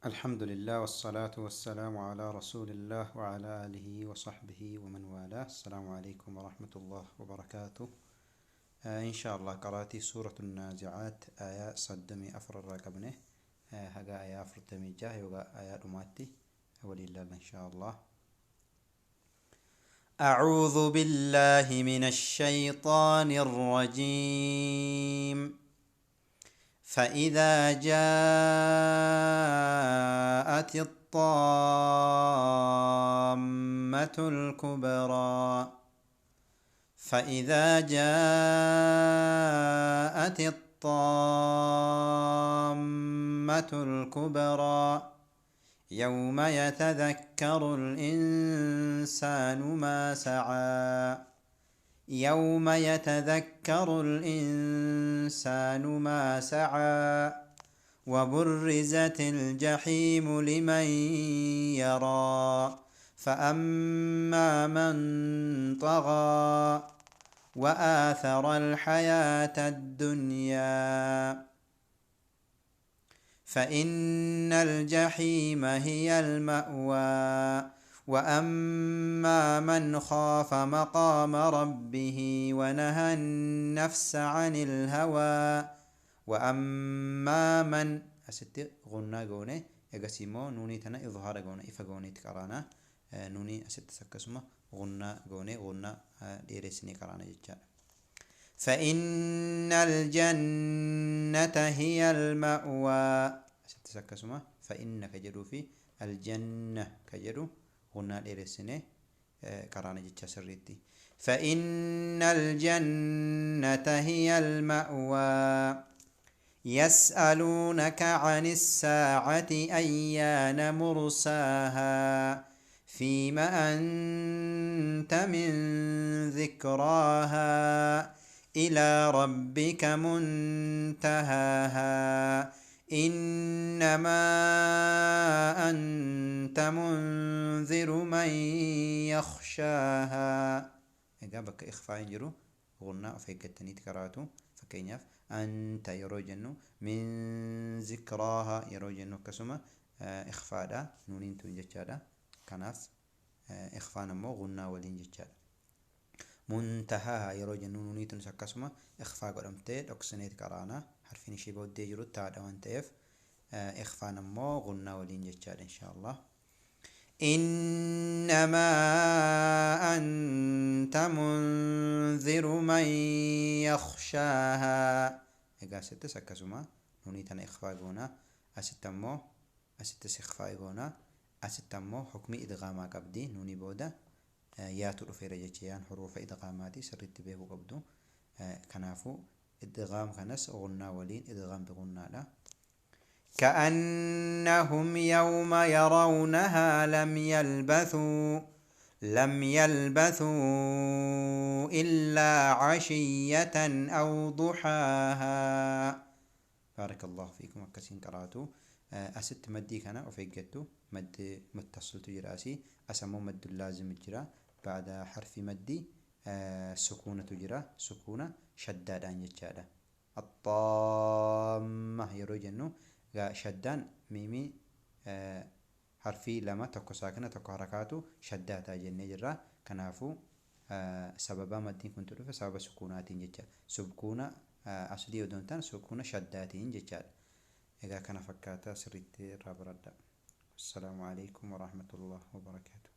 الحمد لله والصلاة والسلام على رسول الله وعلى آله وصحبه ومن والاه. السلام عليكم ورحمة الله وبركاته. إن شاء الله قرأتي سورة النازعات آية صدمي أفر الرقبنه. هقا آية أفرتمي جاه وقا آية أماتي ولله إن شاء الله. أعوذ بالله من الشيطان الرجيم. فإذا جاءت الطامة الكبرى فإذا جاءت الطامة الكبرى يوم يتذكر الإنسان ما سعى يوم يتذكر الإنسان ما سعى وبرزت الجحيم لمن يرى فأما من طغى وآثر الحياة الدنيا فإن الجحيم هي المأوى وأما من خاف مقام ربه ونهى النفس عن الهوى وأما من أستي غنى قوني يقسمو نوني تنا إظهار قوني إفا قوني تكرانا نوني أست سكسما غنى قوني غنى ديرسني كرانا جتشان فإن الجنة هي المأوى أست سكسما فإن كجرو في الجنة كجرو غنى ديرسني كرانا جتشا سريتي فإن الجنة هي المأوى يسألونك عن الساعة أيان مرساها فيم أنت من ذكراها إلى ربك منتهاها إنما أنت منذر من يخشاها. إجابك إخفاء جرو غنى في قتني تكراتو فكينيف أنت يروجنو من ذكراها يروجنو كسمة إخفاء دا نونين تنجتشادا كناف إخفاء نمو غنى ولين جتشادا منتهاها يروجنو نونين تنسكسمة إخفاء قرمتي أكسنيت كرانا حرفين شيبو دي جرو تادا وانتيف إخفاء نمو غنى ولين جتشادا إن شاء الله. إنما أنت منذر من يخشاها إذا ست سكسما نوني تنا إخفاء قونا أستمو أست إخفاء قونا أستمو حكم إدغاما قبدي نوني بودا ياتو في رجيان حروف إدغاماتي سرت به قبدو كنافو إدغام كنس غنا ولين إدغام بغنا لا كأنهم يوم يرونها لم يلبثوا إلا عشية أو ضحاها. بارك الله فيكم وكسين قراتو أست مدي كان وفيقتو مد متصل تجراسي أسمو مد اللازم الجرا بعد حرف مدي سكونة تجرا سكونة شداد عن يجادا الطامة يروجنو شدان ميمي حرفي لما تكو ساكنة تكو حركاتو شداتا جنة جرا كنافو سببا مدين كنت رفع سبب سكوناتين جيجا سكونة أصلي ودونتان سكونة شداتين جيجا إذا كان فكاتا سريت رابردا. السلام عليكم ورحمة الله وبركاته.